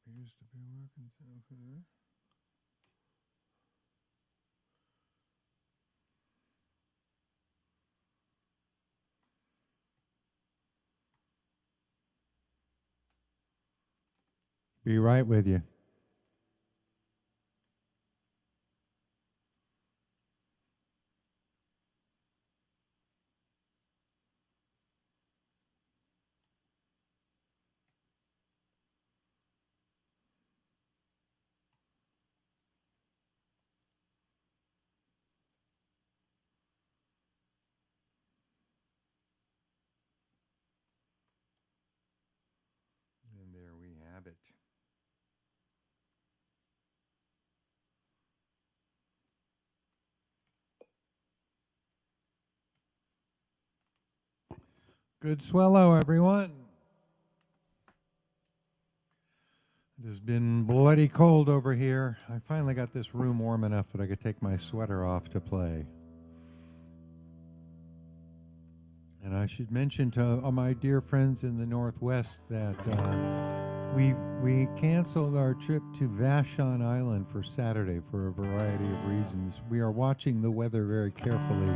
appears to be working. Okay. Be right with you. And there we have it. Good swallow, everyone. It has been bloody cold over here. I finally got this room warm enough that I could take my sweater off to play. And I should mention to all my dear friends in the Northwest that we canceled our trip to Vashon Island for Saturday for a variety of reasons. We are watching the weather very carefully.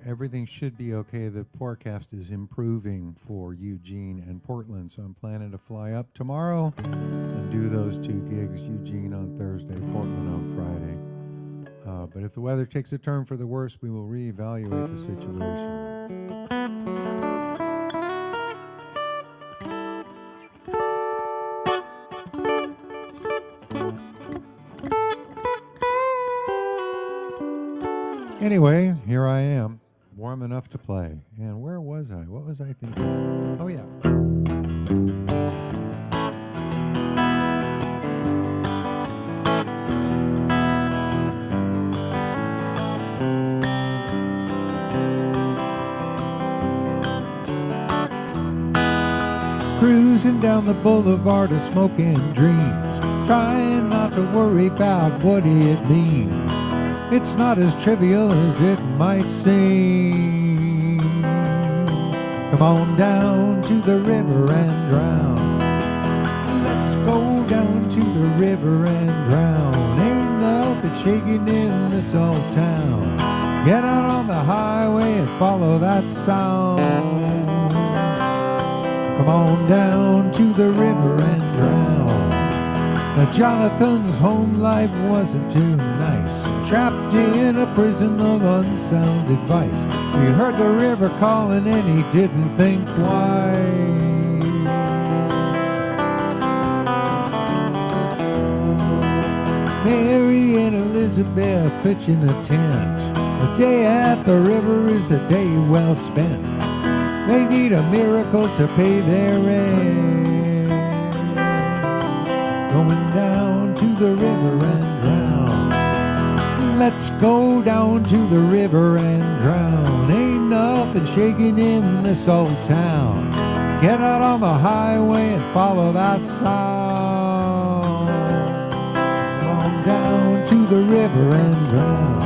Everything should be okay. The forecast is improving for Eugene and Portland, so I'm planning to fly up tomorrow and do those 2 gigs, Eugene on Thursday, Portland on Friday. But if the weather takes a turn for the worse, we will reevaluate the situation. Anyway, here I am, warm enough to play. And where was I? What was I thinking? Oh, yeah. Cruising down the boulevard of smoking dreams, trying not to worry about what it means. It's not as trivial as it might seem. Come on down to the river and drown. Let's go down to the river and drown. Ain't nothing shaking in this old town. Get out on the highway and follow that sound. Come on down to the river and drown. Now Jonathan's home life wasn't too nice, trapped in a prison of unsound advice. He heard the river calling and he didn't think twice. Mary and Elizabeth pitching a tent. A day at the river is a day well spent. They need a miracle to pay their rent. Going down to the river and drown. Let's go down to the river and drown. Ain't nothing shaking in this old town. Get out on the highway and follow that sound. Come on down to the river and drown.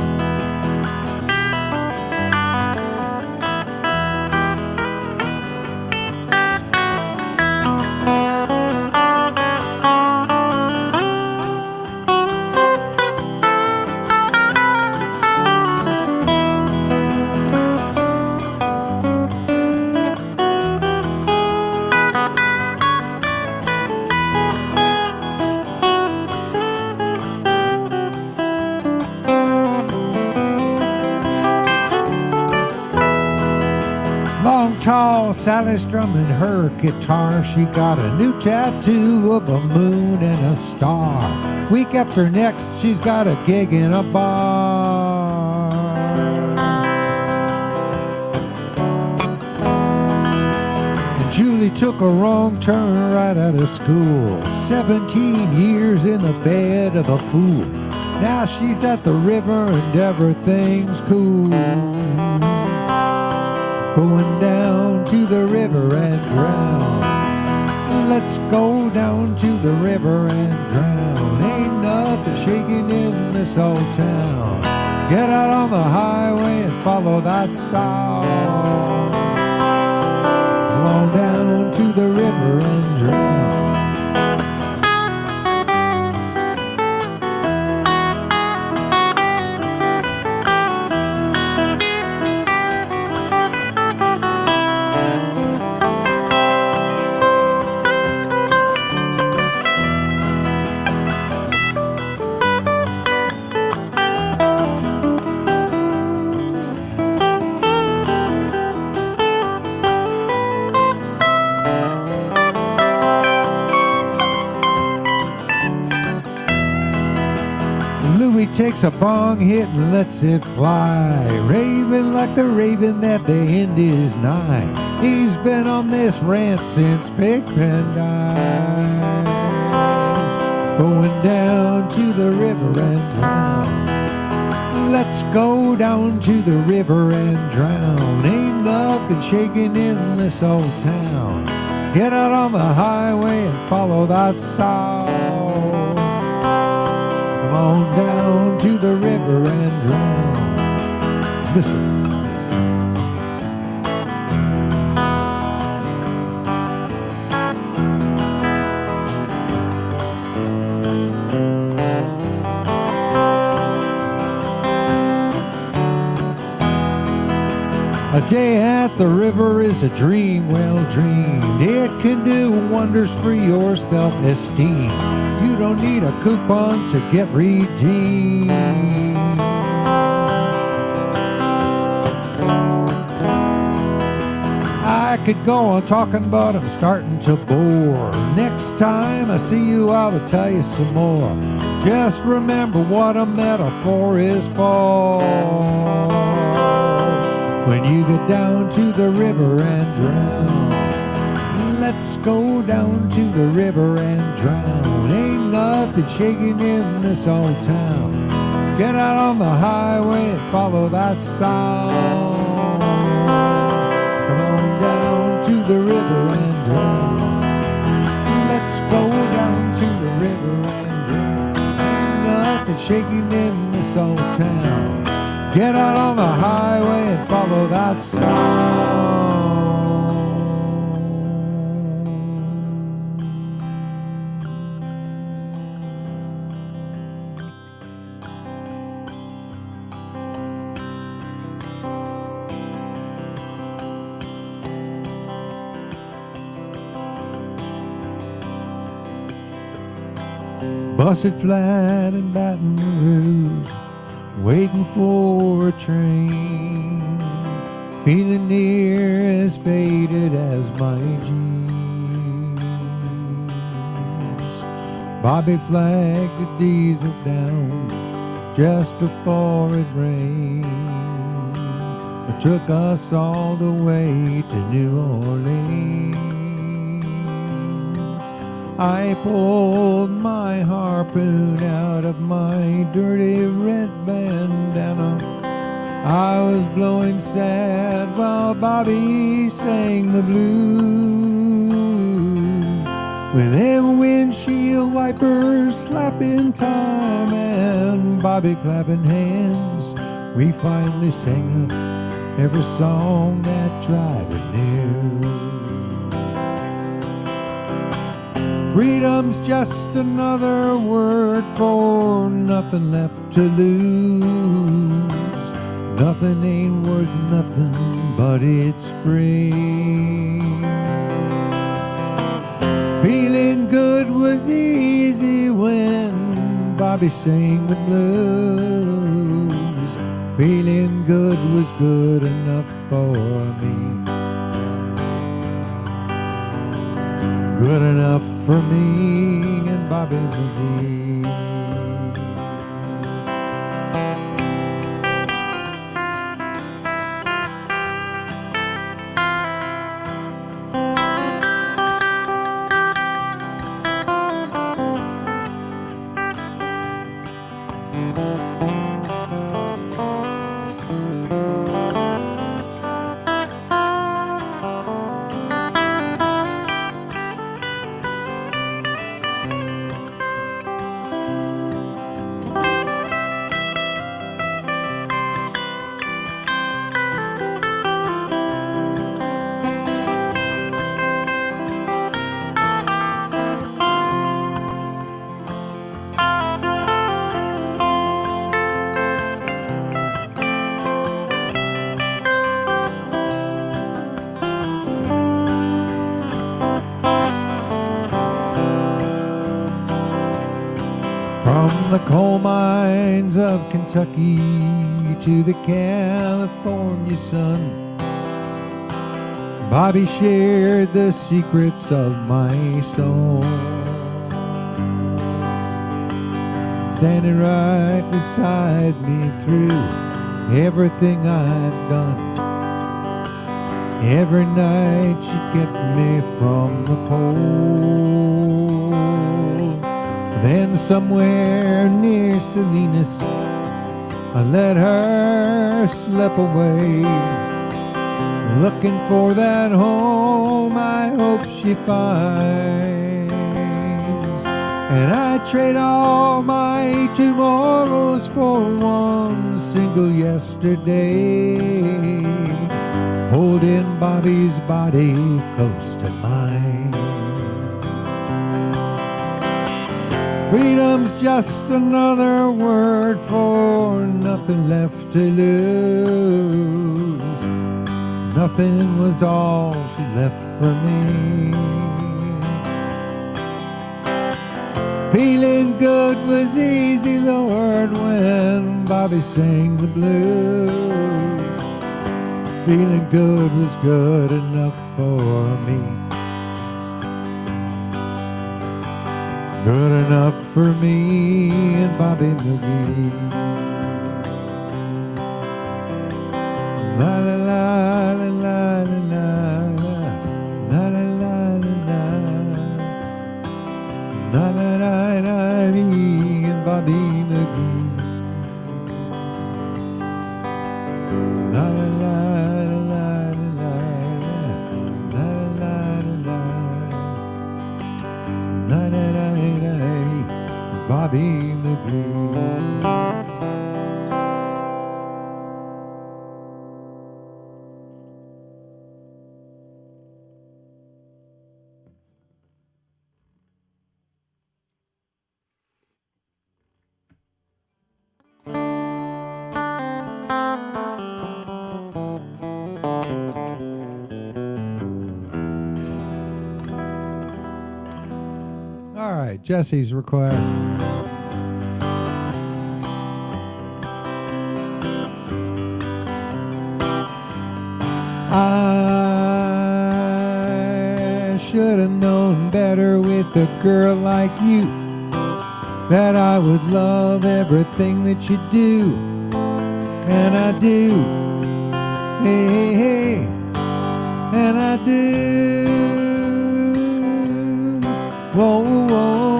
Sally strumming her guitar. She got a new tattoo of a moon and a star. Week after next, she's got a gig in a bar. And Julie took a wrong turn right out of school. 17 years in the bed of a fool. Now she's at the river and everything's cool. Going down to the river and drown. Let's go down to the river and drown. Ain't nothing shaking in this old town. Get out on the highway and follow that sound. Come on down to the river and drown. takes a bong hit and lets it fly, raving like the raven that the end is nigh. He's been on this rant since Pigpen died. Going down to the river and drown. Let's go down to the river and drown. Ain't nothing shaking in this old town. Get out on the highway and follow that sound. Come on down to the river and drown. Listen. A day at the river is a dream well dreamed. It can do wonders for your self-esteem. You don't need a coupon to get redeemed. I could go on talking, but I'm starting to bore. Next time I see you, I will tell you some more. Just remember what a metaphor is for. When you get down to the river and drown, let's go down to the river and drown. Ain't nothing shaking in this old town. Get out on the highway and follow that sound. Come on down to the river and drown. Let's go down to the river and drown. Ain't nothing shaking in this old town. Get out on the highway and follow that sound. Busted flat in Baton Rouge, waiting for a train, feeling near as faded as my jeans. Bobby flagged the diesel down just before it rained. It took us all the way to New Orleans. I pulled my harpoon out of my dirty red bandana. I was blowing sad while Bobby sang the blues, with them windshield wipers slapping time and Bobby clapping hands. We finally sang every song that Driver knew. Freedom's just another word for nothing left to lose. Nothing ain't worth nothing, but it's free. Feeling good was easy when Bobby sang the blues. Feeling good was good enough for me. Good enough for me and Bobby McGee. From the coal mines of Kentucky to the California sun, Bobby shared the secrets of my soul. standing right beside me through everything I've done. Every night she kept me from the pole. Then somewhere near Salinas, I let her slip away, looking for that home I hope she finds. And I trade all my tomorrows for one single yesterday, holding Bobby's body close to mine. Freedom's just another word for nothing left to lose. Nothing was all she left for me. Feeling good was easy, Lord, when Bobby sang the blues. Feeling good was good enough for me. Good enough for me and Bobby McGee. La la la la la la la la la la la la la la, me and Bobby McGee. La la la la la la la la la la la, Bobby McGee. All right, Jessie's request. I should have known better with a girl like you, that I would love everything that you do, and I do. Hey, hey, hey, and I do. Whoa, whoa,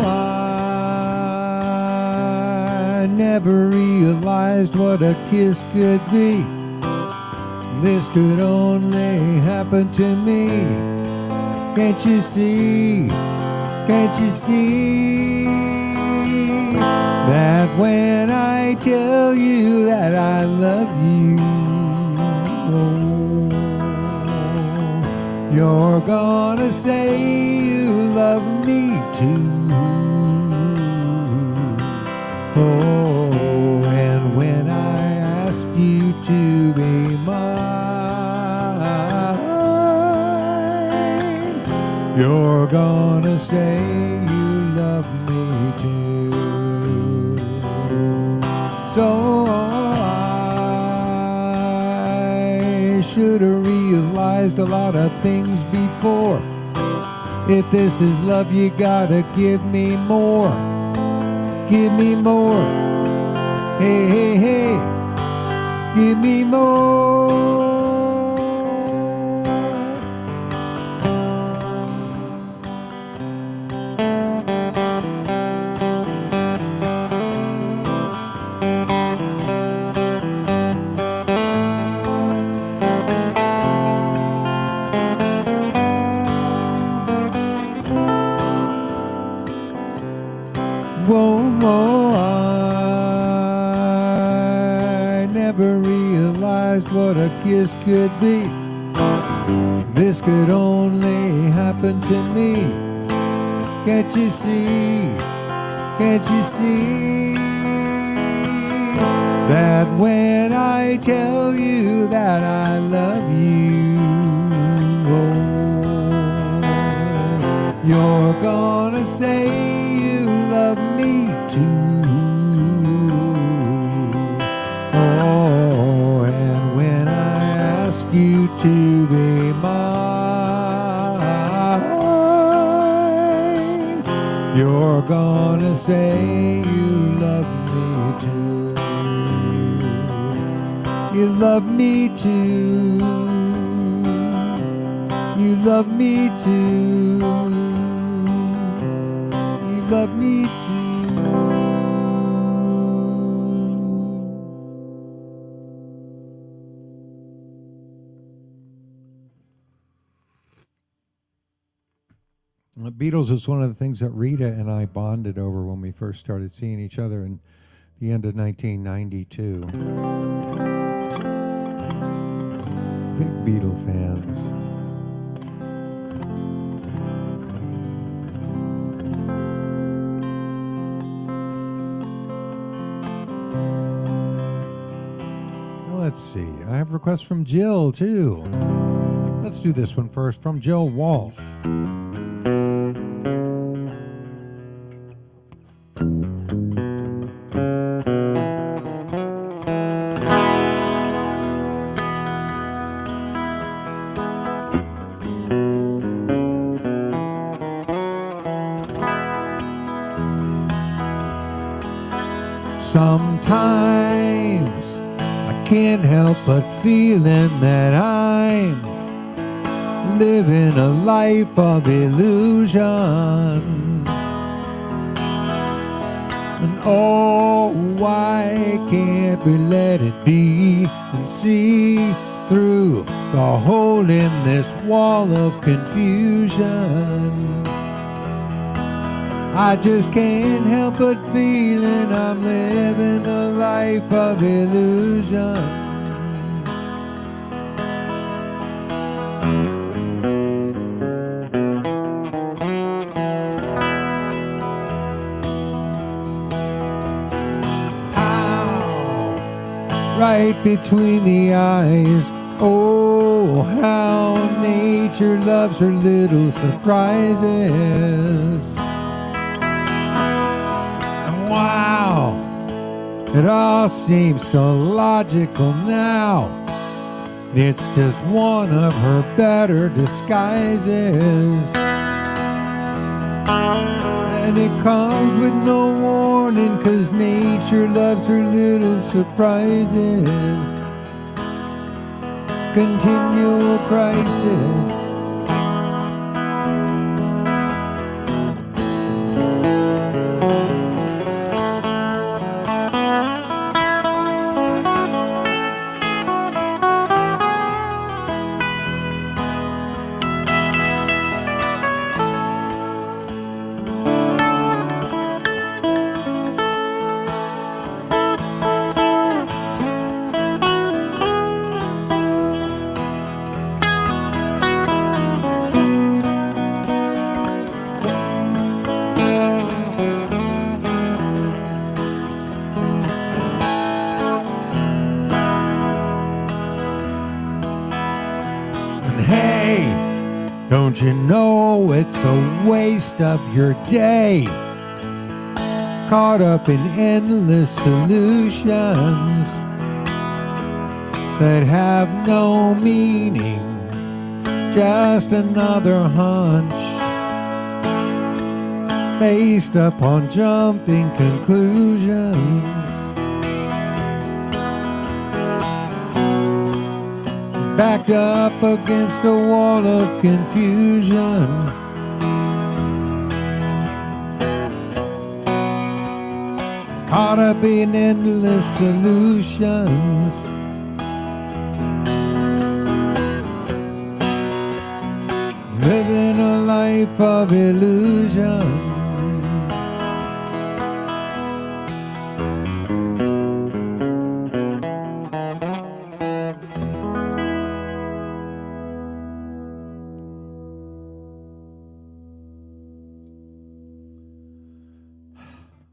I never realized what a kiss could be. This could only happen to me. Can't you see? Can't you see that when I tell you that I love you, oh, you're gonna say you love me too. Oh, and when I ask you to be mine, you're gonna say you love me too. So I should have realized a lot of things before. If this is love, you gotta give me more. Give me more. Hey, hey, hey. Give me more. Whoa, whoa, I never realized what a kiss could be. This could only happen to me. Can't you see? Can't you see that when I tell you that I love you, oh, you're gonna say you love me too. Oh, and when I ask you to be mine, You're gonna say you love me too. You love me too. You love me too. You love me too. The Beatles was one of the things that Rita and I bonded over when we first started seeing each other in the end of 1992. Big Beatle fans. Let's see. I have requests from Jill, too. Let's do this one first from Jill Walsh. Sometimes I can't help but feeling that I'm living a life of illusion. And oh, why can't we let it be and see through the hole in this wall of confusion? I just can't help but feeling I'm living a life of illusion. Right between the eyes. Oh, how nature loves her little surprises. And wow, it all seems so logical now. It's just one of her better disguises. And it comes with no warning, 'cause nature loves her little surprises. Continual crisis. Don't you know it's a waste of your day, caught up in endless solutions that have no meaning, just another hunch based upon jumping conclusions. Backed up against a wall of confusion. Caught up in endless solutions. Living a life of illusion.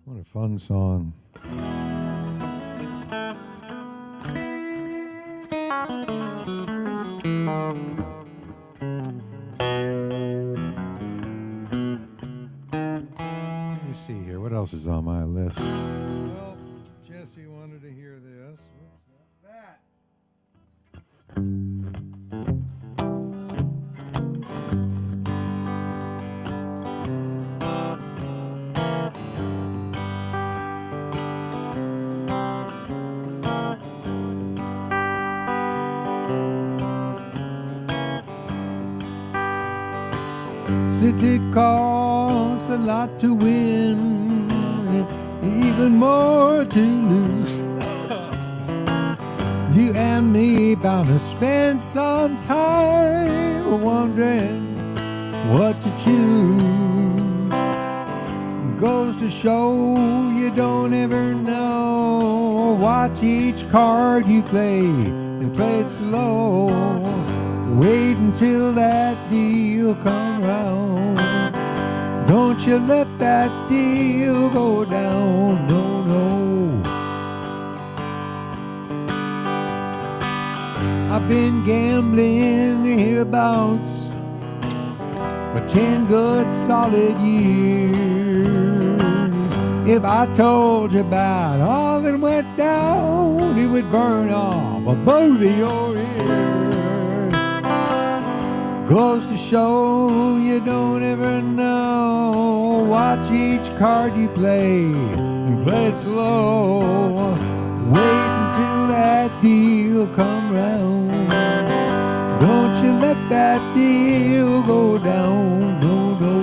What a fun song. Let me see here. What else is on my list? Well, Jessie wanted to hear this. What's that? since it costs a lot to win, even more to lose. You and me bound to spend some time wondering what to choose. Goes to show you don't ever know. Watch each card you play and play it slow. Wait until that deal come round. Don't you let that deal go down, no, no. I've been gambling hereabouts for 10 good solid years. If I told you about all that went down, it would burn off both of your ears. Goes to show you don't ever know. Watch each card you play and play it slow. Wait until that deal come round. Don't you let that deal go down, no, no.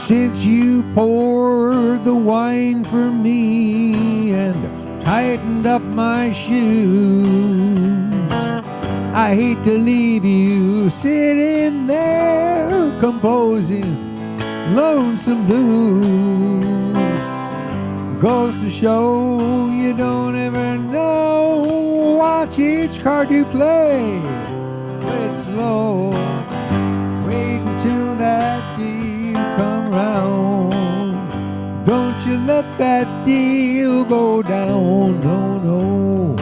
Since you poured the wine for me and tightened up my shoes, I hate to leave you sitting there composing lonesome blues. Goes to show you don't ever know. Watch each card you play it slow. Wait until that deal come round. Don't you let that deal go down, no, no.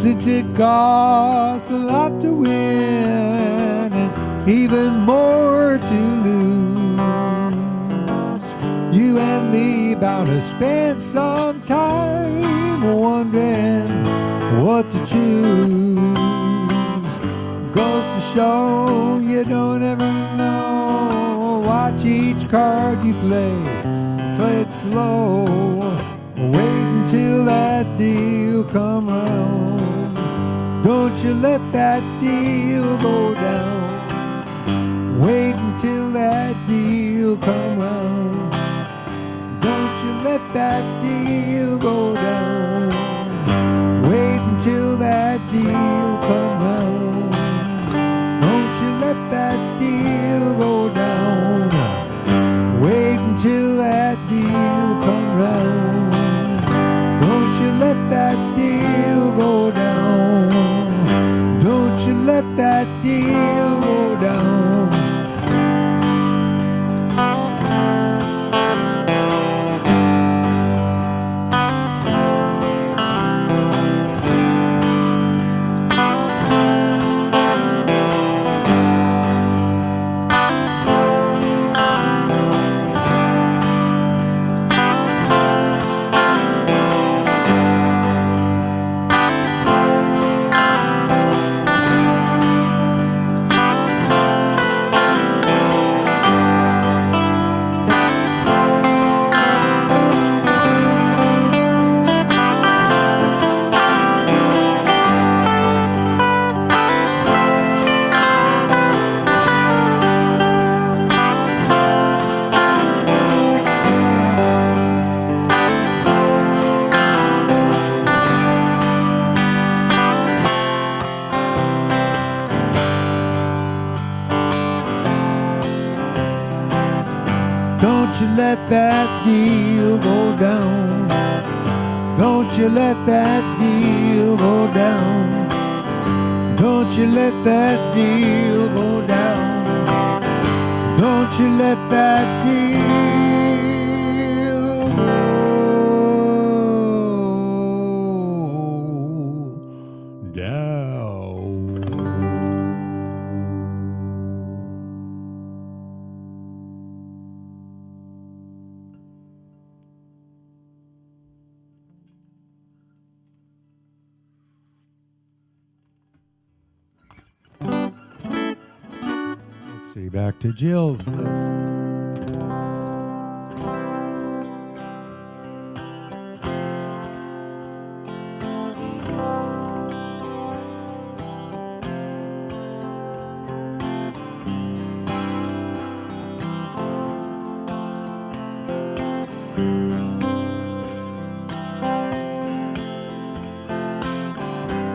Since it costs a lot to win and even more to lose, you and me bound to spend some time wondering what to choose. Goes to show you don't ever know. Watch each card you play it slow. Wait until that deal come round. Don't you let that deal go down. Wait until that deal come round. Don't you let that deal go down. Wait until that deal come round. Don't you let that deal go down. Wait until that deal come round. Don't you let that deal go down. Don't you let that deal go down. Don't you let that deal go down. Don't you let that deal go down. Don't you let that deal go down. Don't you let that deal go down. Let's see, back to Jill's list.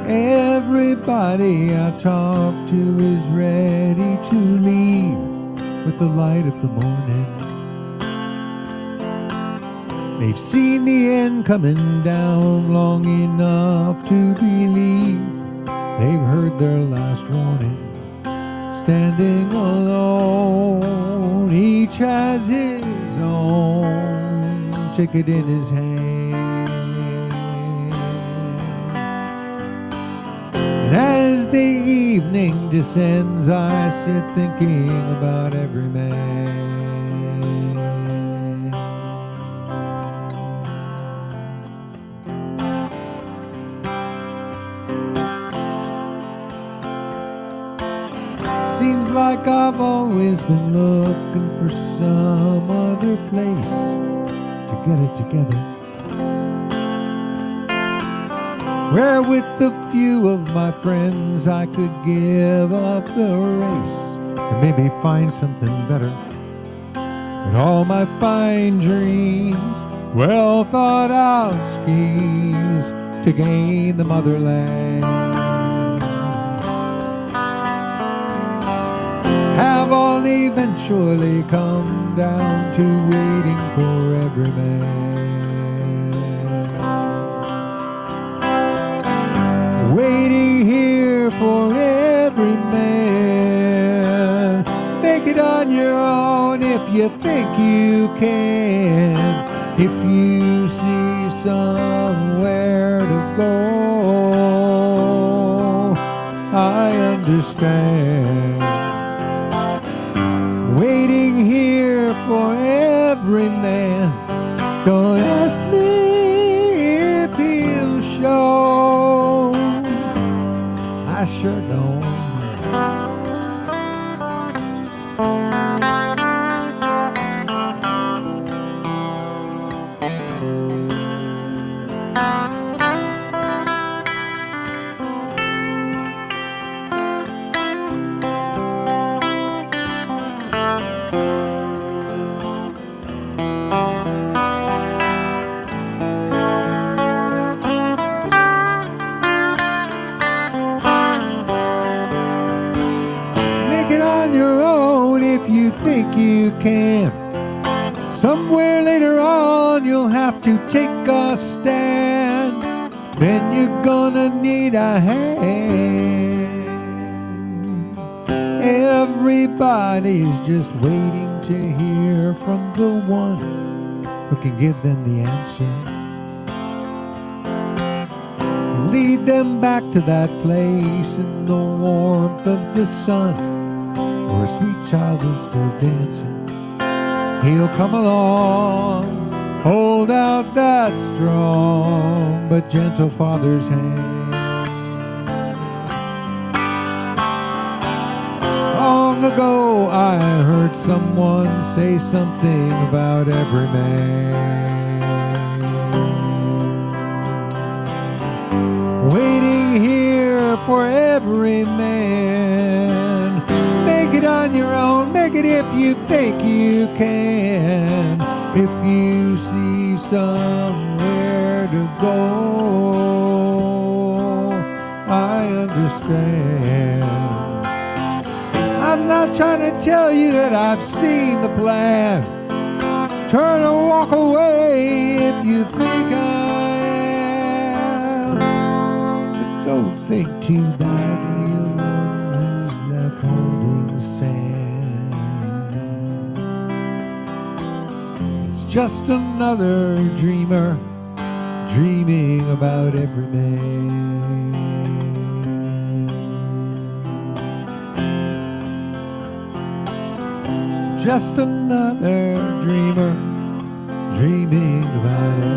Everybody I talk to is ready to leave with the light of the morning. They've seen the end coming down long enough to believe they've heard their last warning. Standing alone, each has his own ticket in his hand. And as the evening descends, I sit thinking about Everyman. Seems like I've always been looking for some other place to get it together, where with a few of my friends I could give up the race and maybe find something better. And all my fine dreams, well thought out schemes to gain the motherland have all eventually come down to waiting for Everyman. Waiting here for Everyman. Make it on your own if you think you can. If you see somewhere to go, I understand. Waiting here for Everyman. Don't ask me if he'll show. I sure don't. Think you can. Somewhere later on you'll have to take a stand. Then you're gonna need a hand. Everybody's just waiting to hear from the one who can give them the answer. Lead them back to that place in the warmth of the sun, where a sweet child is still dancing. He'll come along, hold out that strong but gentle father's hand. Long ago I heard someone say something about Everyman. Waiting here for Everyman. Make it on your own, make it if you think you can. If you see somewhere to go, I understand. I'm not trying to tell you that I've seen the plan. Turn or walk away if you think I am. But don't think too badly of one who's left holding sand. just another dreamer dreaming about Everyman. Just another dreamer dreaming about Everyman.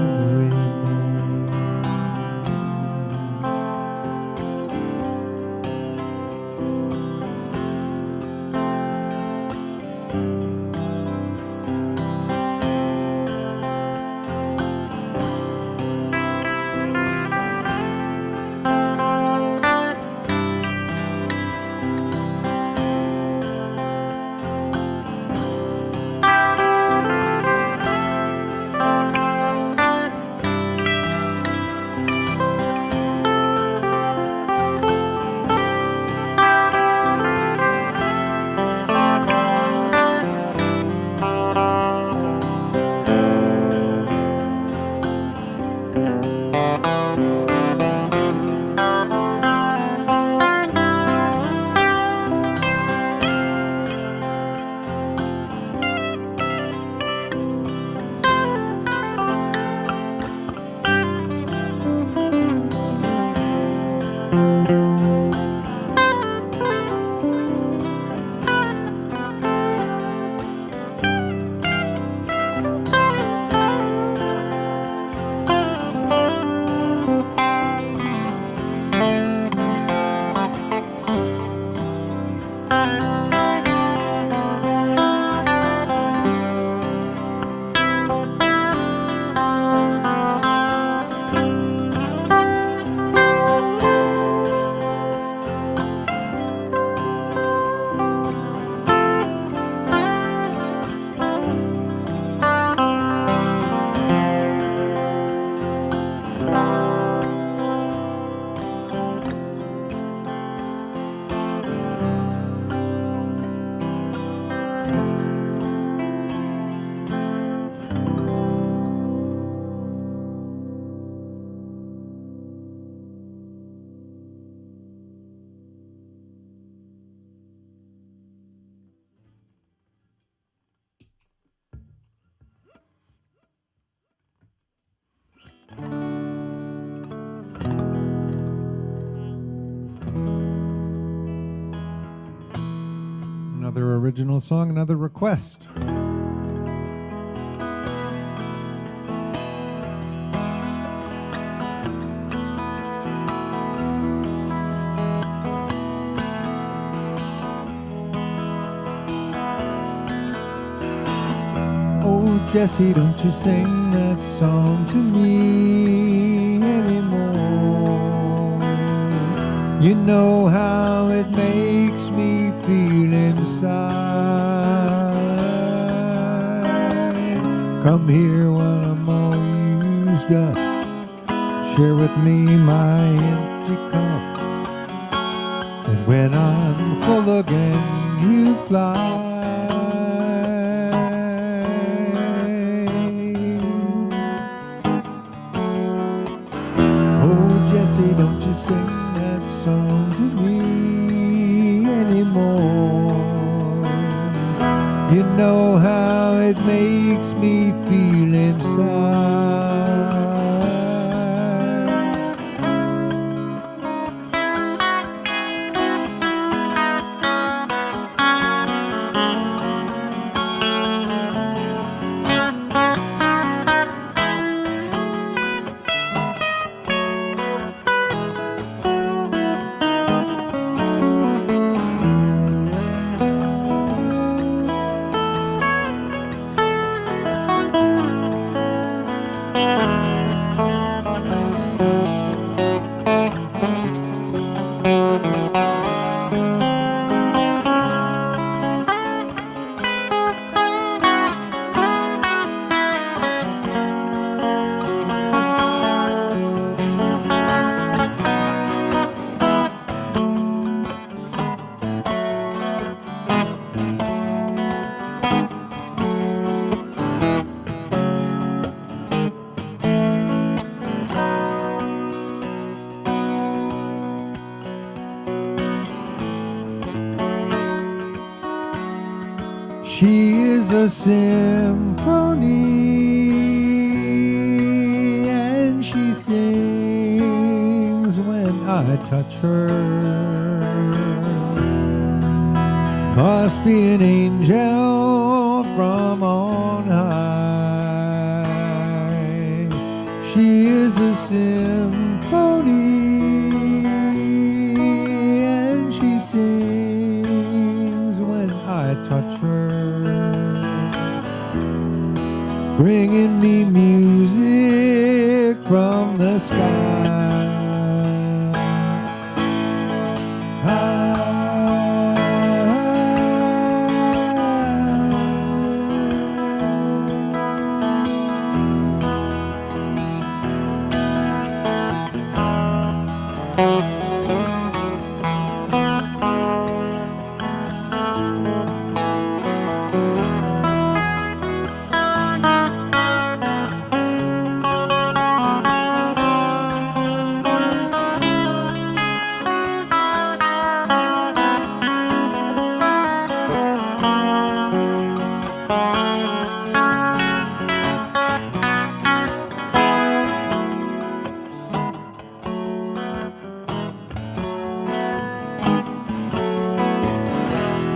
Another original song, another request. Oh, Jessie, don't you sing that song to me anymore. You know how it makes me feel inside. Come here when I'm all used up. Share with me my empty cup. And when I'm full again, you fly. Don't you sing that song to me anymore. You know how it makes me feel inside. She is a symphony I touch her. Must be an angel from on high. She is a symphony, and she sings when I touch her, bringing me music from the sky.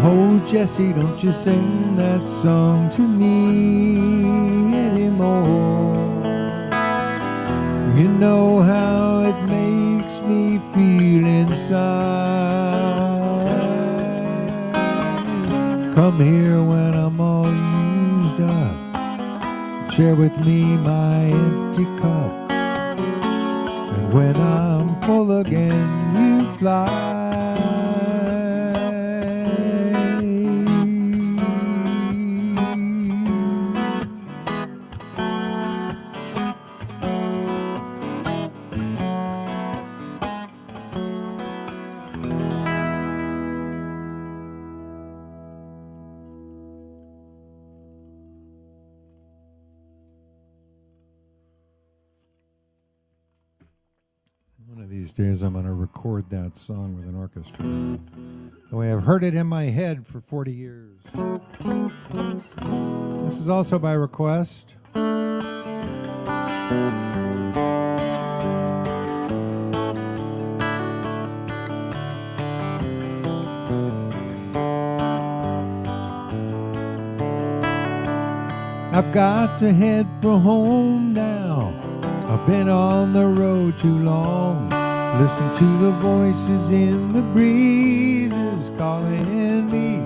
Oh, Jessie, don't you sing that song to me anymore. You know how it makes me feel inside. Come here when I'm all used up. Share with me my empty cup. And when I'm full again, you fly. One of these days I'm going to record that song with an orchestra. The way I've heard it in my head for 40 years. This is also by request. I've got to head for home now. I've been on the road too long. Listen to the voices in the breezes calling me.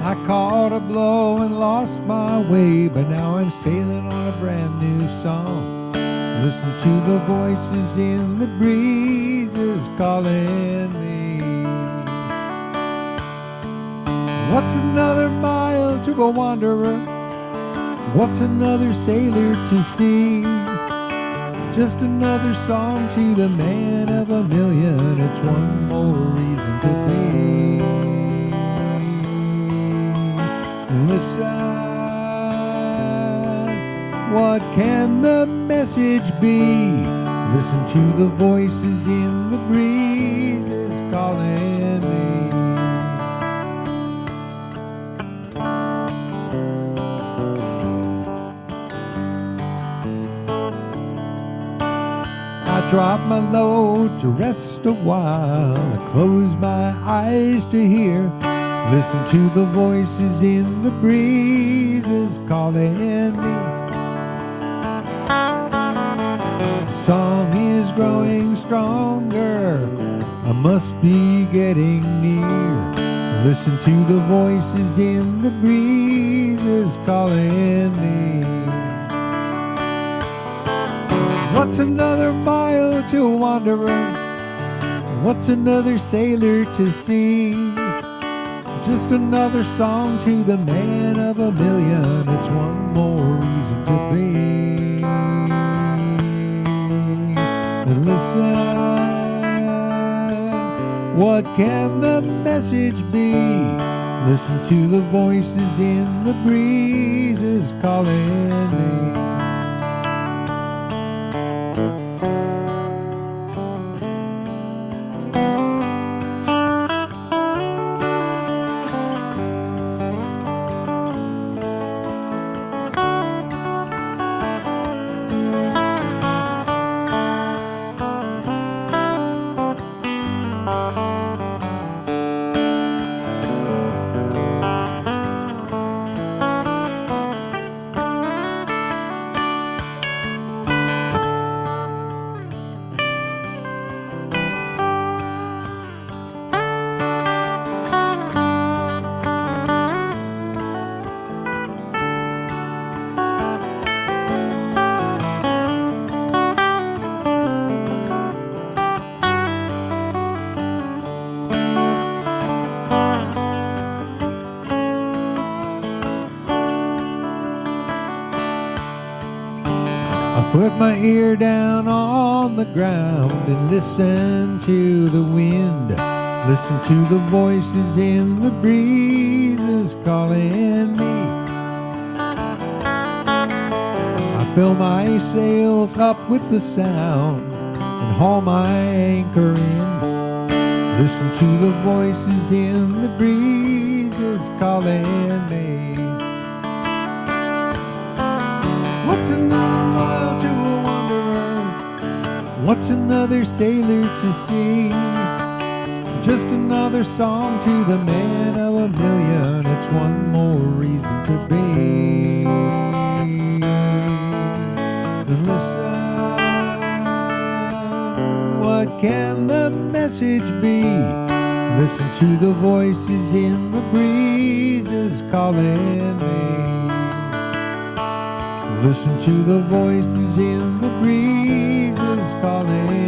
I caught a blow and lost my way, but now I'm sailing on a brand new song. Listen to the voices in the breezes calling me. What's another mile to go wanderer? What's another sailor to see? Just another song to the man of a million. It's one more reason to be. Listen, what can the message be? Listen to the voices in the breezes calling me. I drop my load to rest a while. I close my eyes to hear. Listen to the voices in the breezes calling me. The song is growing stronger. I must be getting near. Listen to the voices in the breezes calling me. What's another mile to a wanderer? What's another sailor to see? Just another song to the man of a million. It's one more reason to be. And listen, what can the message be? Listen to the voices in the breezes calling me. Put my ear down on the ground and listen to the wind. Listen to the voices in the breezes calling me. I fill my sails up with the sound and haul my anchor in. Listen to the voices in the breezes calling me. What's another mile to a wanderer? What's another sailor to see? Just another song to the man of a million. It's one more reason to be. Listen, what can the message be? Listen to the voices in the breezes calling me. Listen to the voices in the breezes calling me.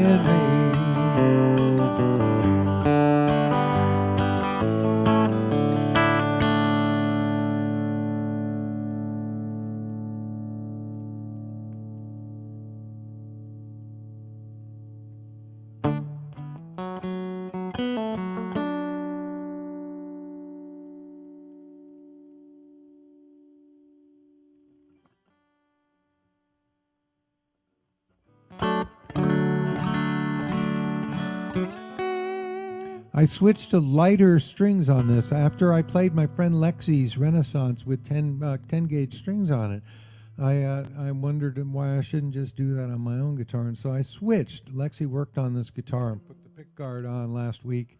I switched to lighter strings on this after I played my friend Lexi's Renaissance with 10 gauge strings on it. I wondered why I shouldn't just do that on my own guitar, and so I switched. Lexi worked on this guitar and put the pick guard on last week,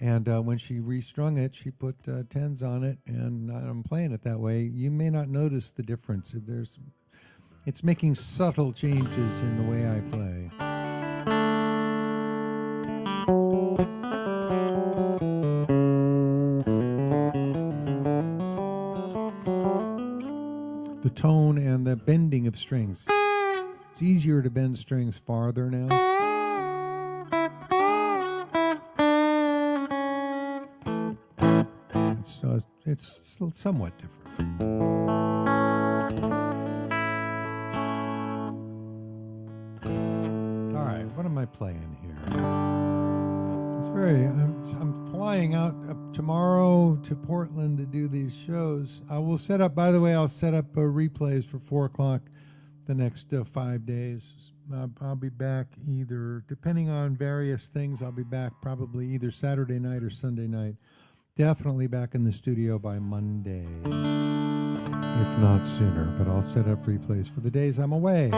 and when she restrung it, she put 10s on it, and I'm playing it that way. You may not notice the difference. It's making subtle changes in the way I play. The tone and the bending of strings. It's easier to bend strings farther now. It's somewhat different. All right, what am I playing here? I'm flying out tomorrow to Portland to do these shows. I will set up, by the way, I'll set up replays for 4 o'clock the next 5 days. I'll be back either, depending on various things, I'll be back probably either Saturday night or Sunday night. Definitely back in the studio by Monday, if not sooner. But I'll set up replays for the days I'm away.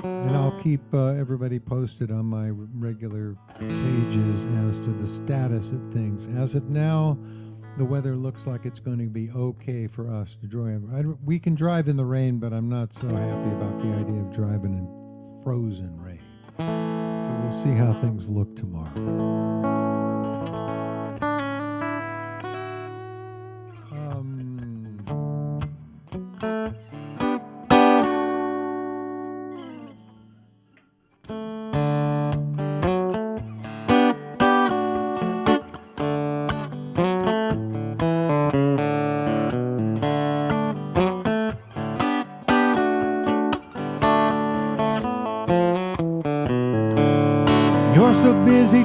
And I'll keep everybody posted on my regular pages as to the status of things. As of now, the weather looks like it's going to be okay for us to drive. We can drive in the rain, but I'm not so happy about the idea of driving in frozen rain. So we'll see how things look tomorrow.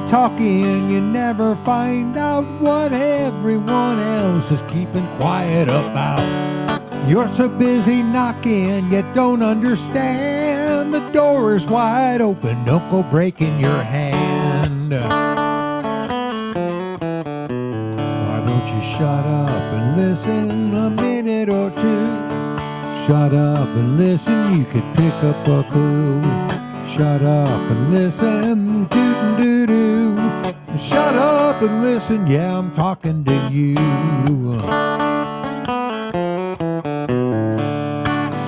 Talking, you never find out what everyone else is keeping quiet about. You're so busy knocking, you don't understand. The door is wide open, don't go breaking your hand. Why don't you shut up and listen a minute or two? Shut up and listen, you could pick up a clue. Shut up and listen, doo-doo-doo-doo. Shut up and listen, yeah, I'm talking to you.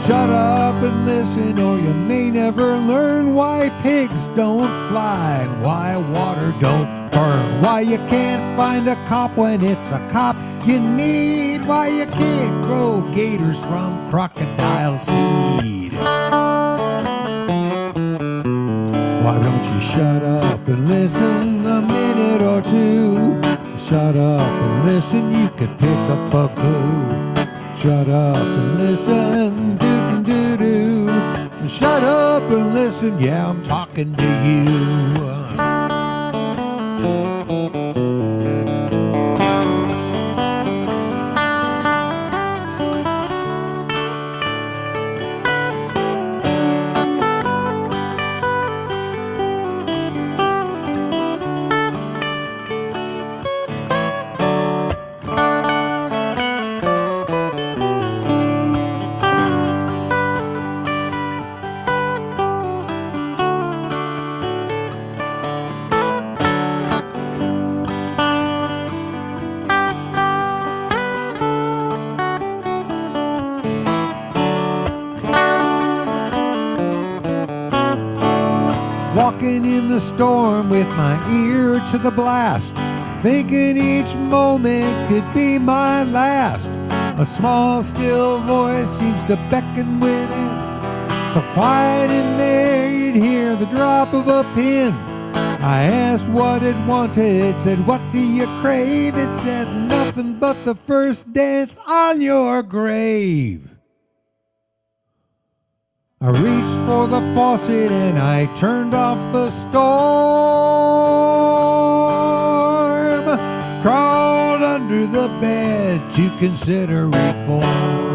Shut up and listen, or you may never learn why pigs don't fly, and why water don't burn, why you can't find a cop when it's a cop you need, why you can't grow gators from crocodile seed. Why don't you shut up and listen a minute or two? Shut up and listen, you could pick up a clue. Shut up and listen, doo-doo-doo-doo. Shut up and listen, yeah, I'm talking to you. Walking in the storm with my ear to the blast, thinking each moment could be my last. A small, still voice seems to beckon within, so quiet in there you'd hear the drop of a pin. I asked what it wanted, said, what do you crave? It said, nothing but the first dance on your grave. I reached for the faucet and I turned off the storm. Crawled under the bed to consider reform.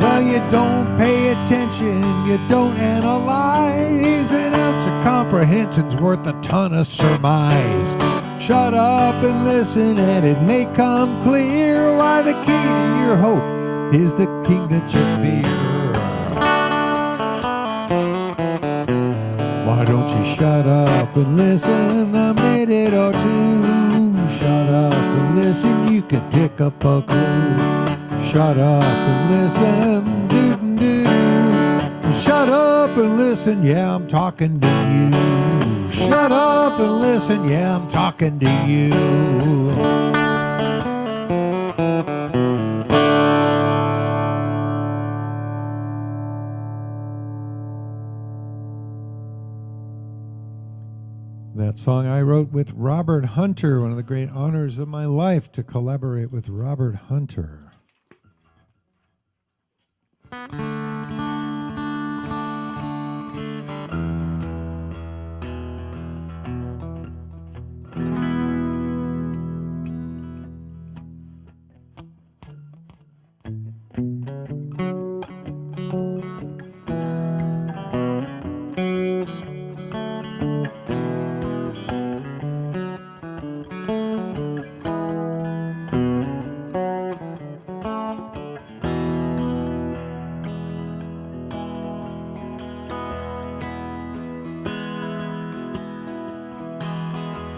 Well, you don't pay attention, you don't analyze. An ounce of comprehension's worth a ton of surmise. Shut up and listen and it may come clear why the key to your hope is the king that you fear. Why don't you shut up and listen a minute or two? Shut up and listen, you can pick up a clue. Shut up and listen, doo-doo-doo. Shut up and listen, yeah, I'm talking to you. Shut up and listen, yeah, I'm talking to you. That song I wrote with Robert Hunter, one of the great honors of my life to collaborate with Robert Hunter.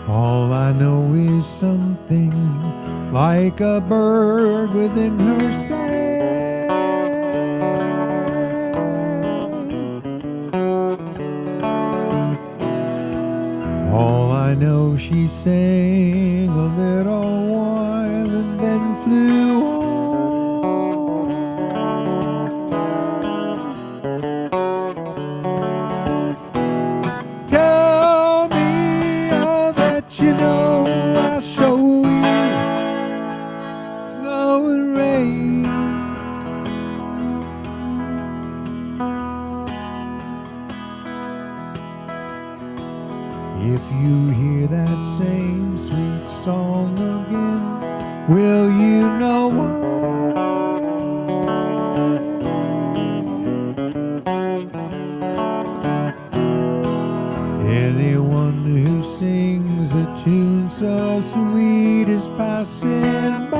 All I know is something like a bird within her sail. All I know, she sang a little while and then flew on. You know, I'll show you snow and rain. If you hear that same sweet song again, will you know why? Anyone who sings a tune so sweet is passing by.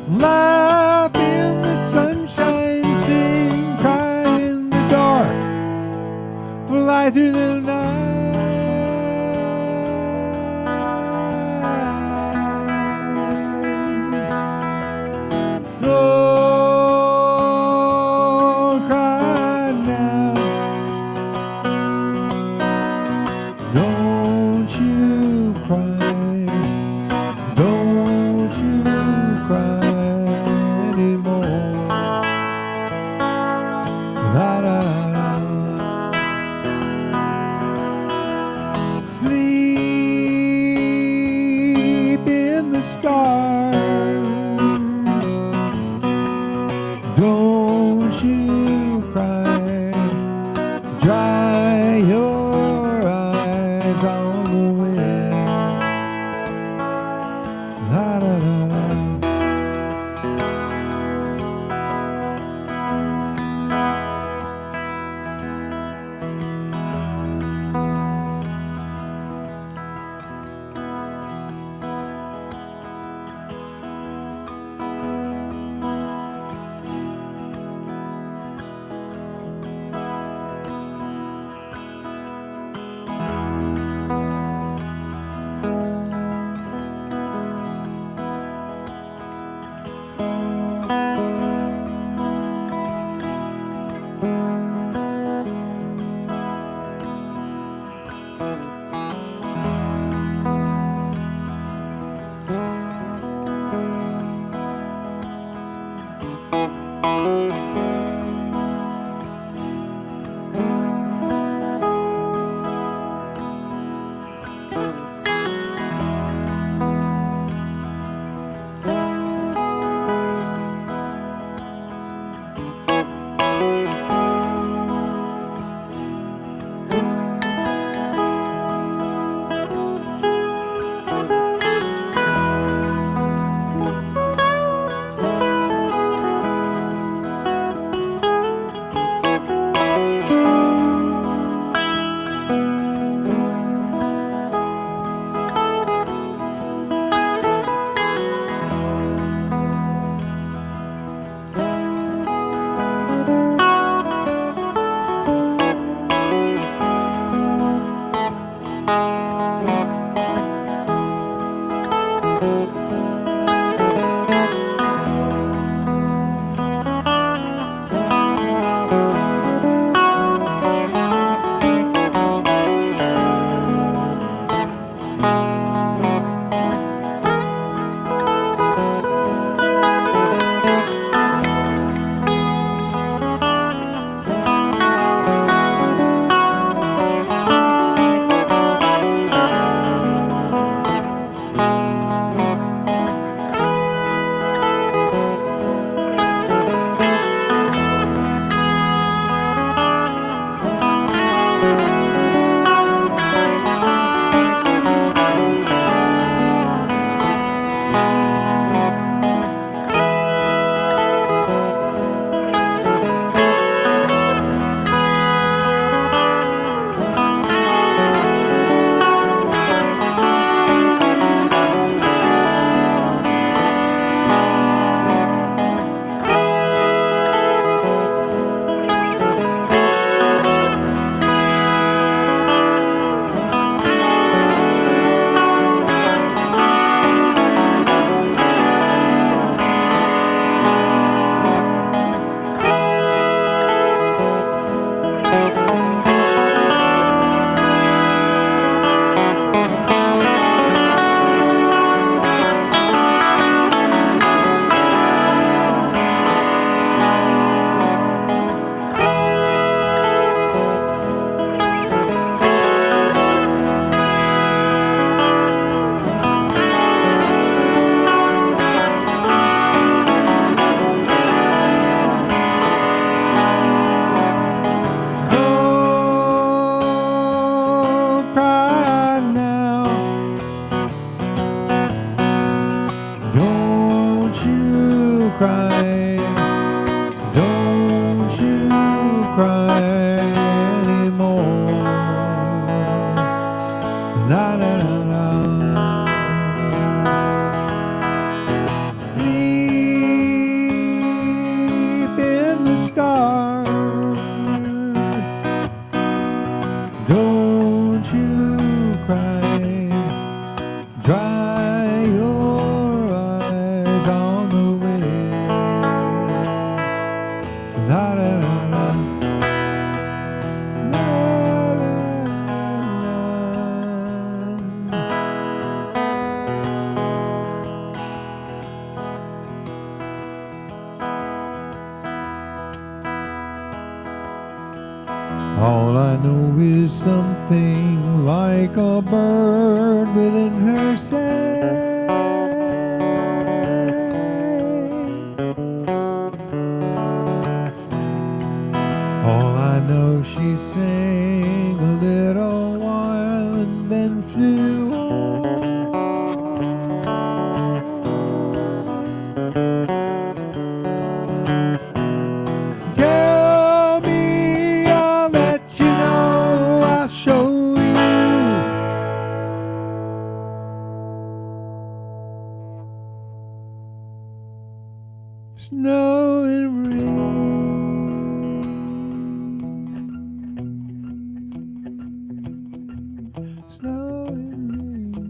Laugh in the sunshine, sing, cry in the dark, fly through the night. Sleep. dry your eyes on the wind. La, da, da, da. All I know is something like a bird within her say. All I know, she sang a little while and then flew on. Tell me, I'll let you know, I'll show you. Snow and rain. Snow and rain.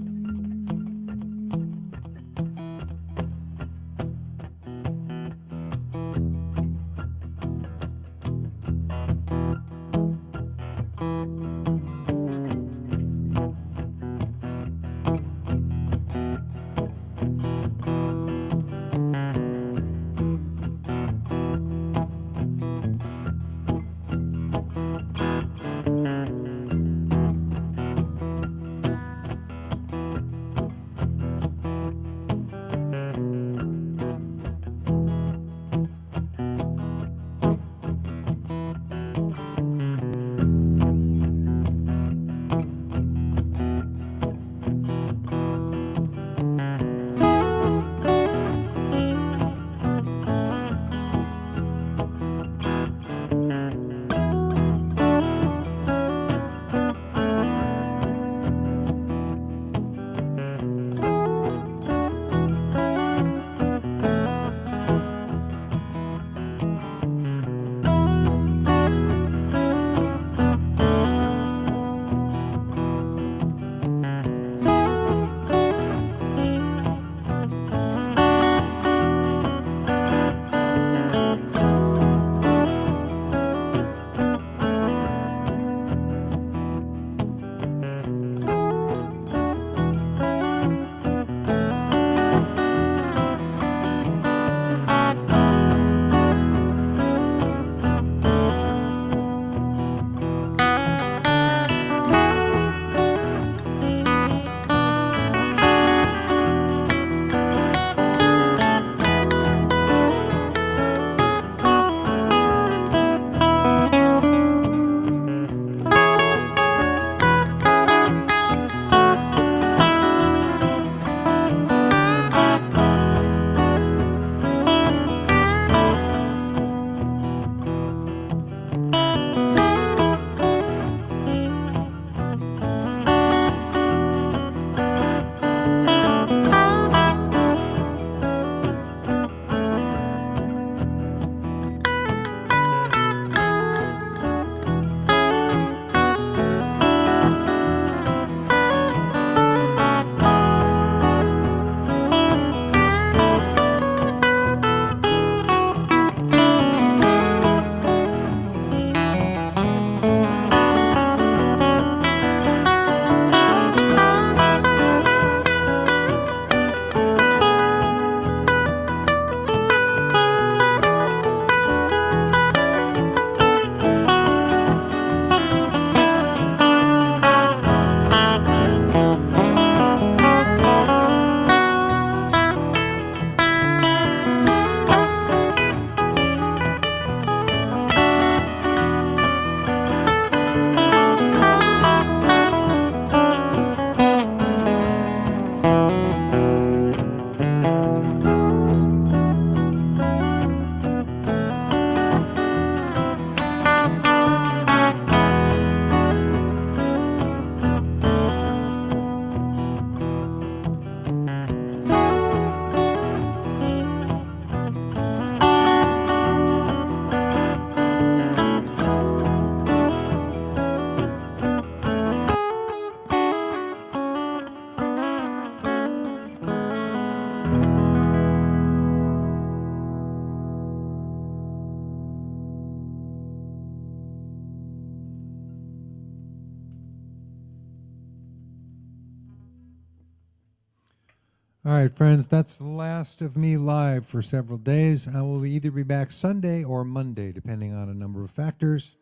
All right, friends, that's the last of me live for several days. I will either be back Sunday or Monday, depending on a number of factors.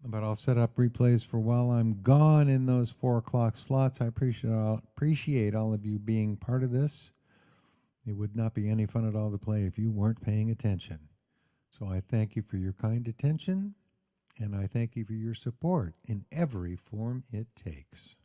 But I'll set up replays for while I'm gone in those 4 o'clock slots. I appreciate all of you being part of this. It would not be any fun at all to play if you weren't paying attention. So I thank you for your kind attention. And I thank you for your support in every form it takes.